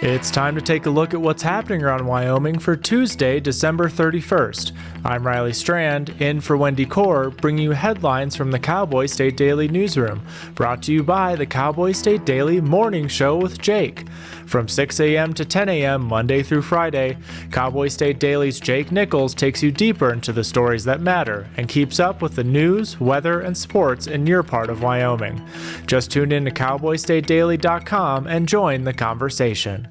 It's time to take a look at what's happening around Wyoming for Tuesday, December 31st. I'm Reilly Strand, in for Wendy Corr, bringing you headlines from the Cowboy State Daily newsroom, brought to you by the Cowboy State Daily Morning Show with Jake. From 6 a.m. to 10 a.m. Monday through Friday, Cowboy State Daily's Jake Nichols takes you deeper into the stories that matter and keeps up with the news, weather, and sports in your part of Wyoming. Just tune in to cowboystatedaily.com and join the conversation.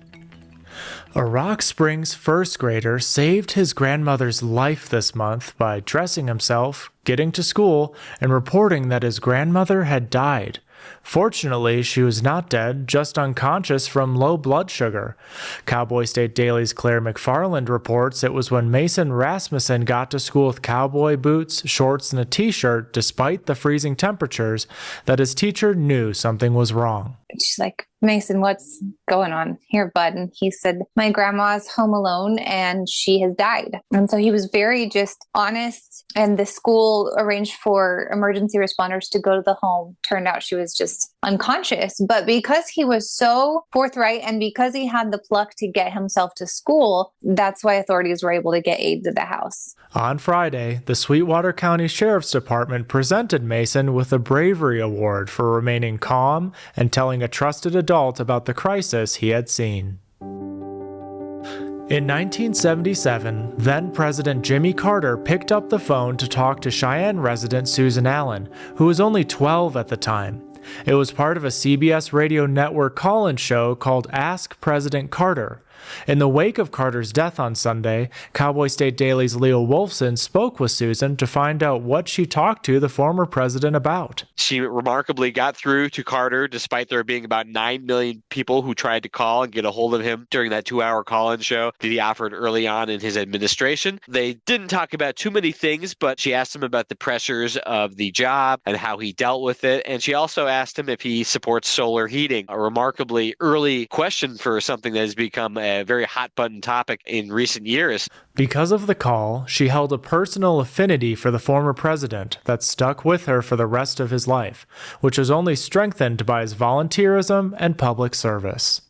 A Rock Springs first grader saved his grandmother's life this month by dressing himself, getting to school, and reporting that his grandmother had died. Fortunately, she was not dead, just unconscious from low blood sugar. Cowboy State Daily's Claire McFarland reports it was when Mason Rasmussen got to school with cowboy boots, shorts, and a t-shirt despite the freezing temperatures that his teacher knew something was wrong. She's like, Mason, what's going on here, bud? And he said, my grandma's home alone and she has died. And so he was very just honest. And the school arranged for emergency responders to go to the home. Turned out she was just unconscious. But because he was so forthright and because he had the pluck to get himself to school, that's why authorities were able to get aid to the house. On Friday, the Sweetwater County Sheriff's Department presented Mason with a Bravery Award for remaining calm and telling a trusted adult about the crisis he had seen. In 1977, then-President Jimmy Carter picked up the phone to talk to Cheyenne resident Susan Allen, who was only 12 at the time. It was part of a CBS radio network call-in show called Ask President Carter. In the wake of Carter's death on Sunday, Cowboy State Daily's Leo Wolfson spoke with Susan to find out what she talked to the former president about. She remarkably got through to Carter despite there being about 9 million people who tried to call and get a hold of him during that 2-hour call-in show that he offered early on in his administration. They didn't talk about too many things, but she asked him about the pressures of the job and how he dealt with it. And she also asked him if he supports solar heating, a remarkably early question for something that has become a very hot-button topic in recent years. Because of the call, she held a personal affinity for the former president that stuck with her for the rest of his life, which was only strengthened by his volunteerism and public service.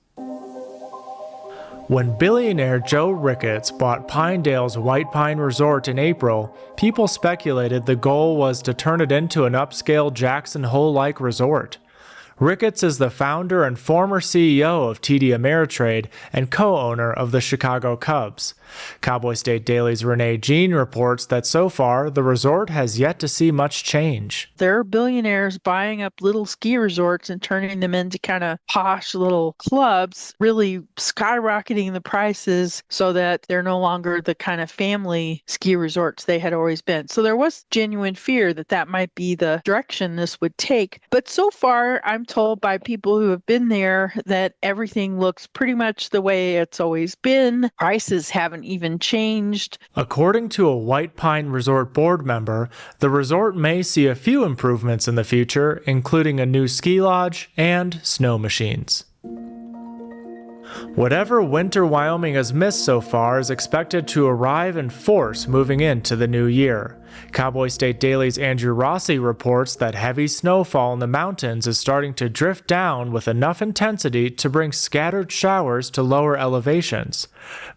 When billionaire Joe Ricketts bought Pinedale's White Pine Resort in April, people speculated the goal was to turn it into an upscale Jackson Hole-like resort. Ricketts is the founder and former CEO of TD Ameritrade and co-owner of the Chicago Cubs. Cowboy State Daily's Renee Jean reports that so far, the resort has yet to see much change. There are billionaires buying up little ski resorts and turning them into kind of posh little clubs, really skyrocketing the prices so that they're no longer the kind of family ski resorts they had always been. So there was genuine fear that that might be the direction this would take. But so far, I'm told by people who have been there that everything looks pretty much the way it's always been. Prices haven't even changed. According to a White Pine Resort board member, the resort may see a few improvements in the future, including a new ski lodge and snow machines. Whatever winter Wyoming has missed so far is expected to arrive in force moving into the new year. Cowboy State Daily's Andrew Rossi reports that heavy snowfall in the mountains is starting to drift down with enough intensity to bring scattered showers to lower elevations.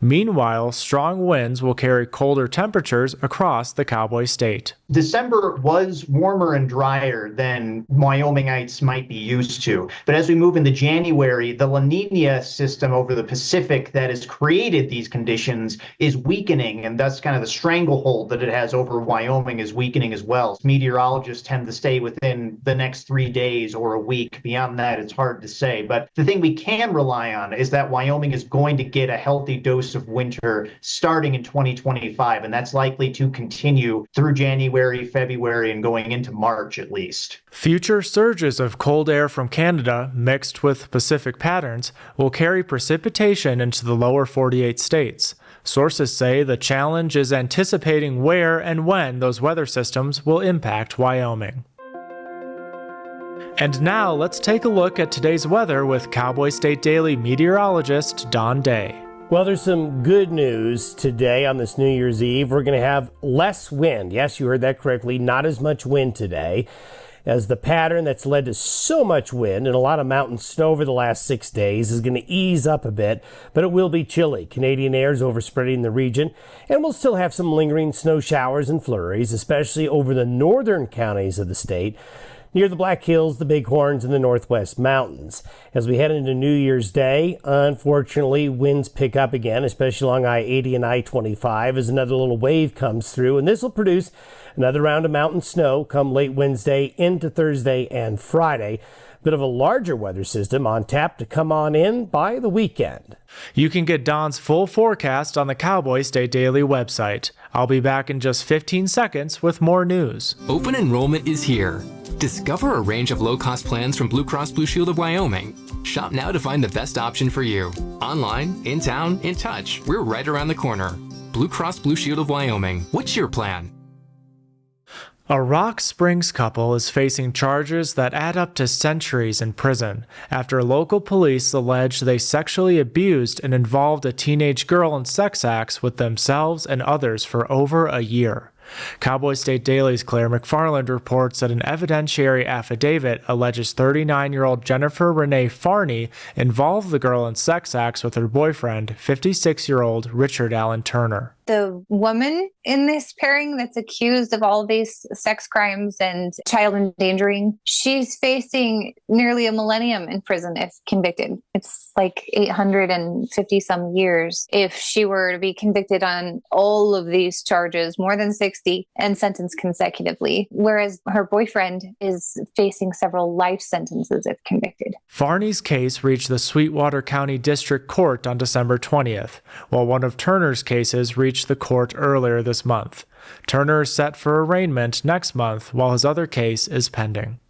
Meanwhile, strong winds will carry colder temperatures across the Cowboy State. December was warmer and drier than Wyomingites might be used to. But as we move into January, the La Nina system over the Pacific that has created these conditions is weakening, and thus kind of the stranglehold that it has over Wyoming is weakening as well. Meteorologists tend to stay within the next 3 days or a week. Beyond that, it's hard to say. But the thing we can rely on is that Wyoming is going to get a healthy dose of winter starting in 2025, and that's likely to continue through January, February, and going into March at least. Future surges of cold air from Canada, mixed with Pacific patterns, will carry precipitation into the lower 48 states. Sources say the challenge is anticipating where and when those weather systems will impact Wyoming. And now let's take a look at today's weather with Cowboy State Daily meteorologist Don Day. Well, there's some good news today on this New Year's Eve. We're going to have less wind. Yes, you heard that correctly. Not as much wind today. as the pattern that's led to so much wind and a lot of mountain snow over the last 6 days is going to ease up a bit, but it will be chilly. Canadian air is overspreading the region, and we'll still have some lingering snow showers and flurries, especially over the northern counties of the state, near the Black Hills, the Bighorns, and the Northwest Mountains. As we head into New Year's Day, unfortunately, winds pick up again, especially along I-80 and I-25 as another little wave comes through, and this will produce another round of mountain snow come late Wednesday into Thursday and Friday. Bit of a larger weather system on tap to come on in by the weekend. You can get Don's full forecast on the Cowboy State Daily website. I'll be back in just 15 seconds with more news. Open enrollment is here. Discover a range of low-cost plans from Blue Cross Blue Shield of Wyoming. Shop now to find the best option for you. Online, in town, in touch. We're right around the corner. Blue Cross Blue Shield of Wyoming. What's your plan? A Rock Springs couple is facing charges that add up to centuries in prison after local police allege they sexually abused and involved a teenage girl in sex acts with themselves and others for over a year. Cowboy State Daily's Claire McFarland reports that an evidentiary affidavit alleges 39-year-old Jennifer Renee Farney involved the girl in sex acts with her boyfriend, 56-year-old Richard Allen Turner. The woman in this pairing that's accused of all these sex crimes and child endangering, she's facing nearly a millennium in prison if convicted. It's like 850 some years if she were to be convicted on all of these charges, more than 60, and sentenced consecutively, whereas her boyfriend is facing several life sentences if convicted. Farney's case reached the Sweetwater County District Court on December 20th, while one of Turner's cases reached the court earlier this month. Turner is set for arraignment next month, while his other case is pending.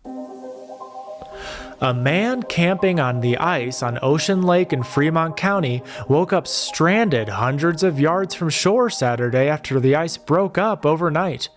A man camping on the ice on Ocean Lake in Fremont County woke up stranded hundreds of yards from shore Saturday after the ice broke up overnight.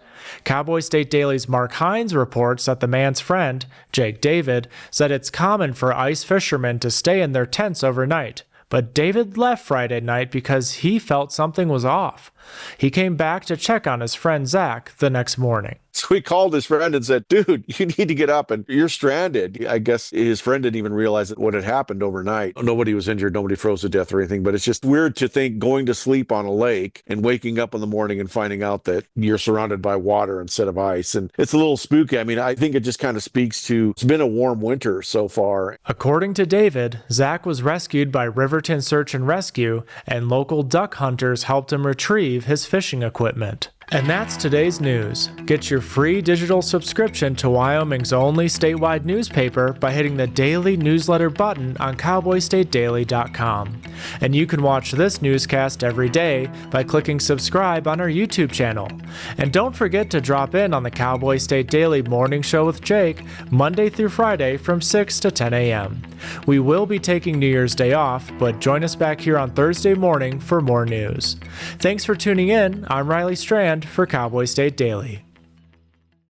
Cowboy State Daily's Mark Hines reports that the man's friend, Jake David, said it's common for ice fishermen to stay in their tents overnight. But David left Friday night because he felt something was off. He came back to check on his friend Zach the next morning. So he called his friend and said, dude, you need to get up and you're stranded. I guess his friend didn't even realize what had happened overnight. Nobody was injured. Nobody froze to death or anything. But it's just weird to think going to sleep on a lake and waking up in the morning and finding out that you're surrounded by water instead of ice. And it's a little spooky. I mean, I think it just kind of speaks to it's been a warm winter so far. According to David, Zach was rescued by Riverton Search and Rescue, and local duck hunters helped him retrieve his fishing equipment. And that's today's news. Get your free digital subscription to Wyoming's only statewide newspaper by hitting the daily newsletter button on cowboystatedaily.com. And you can watch this newscast every day by clicking subscribe on our YouTube channel. And don't forget to drop in on the Cowboy State Daily Morning Show with Jake, Monday through Friday from 6 to 10 a.m. We will be taking New Year's Day off, but join us back here on Thursday morning for more news. Thanks for tuning in. I'm Reilly Strand for Cowboy State Daily.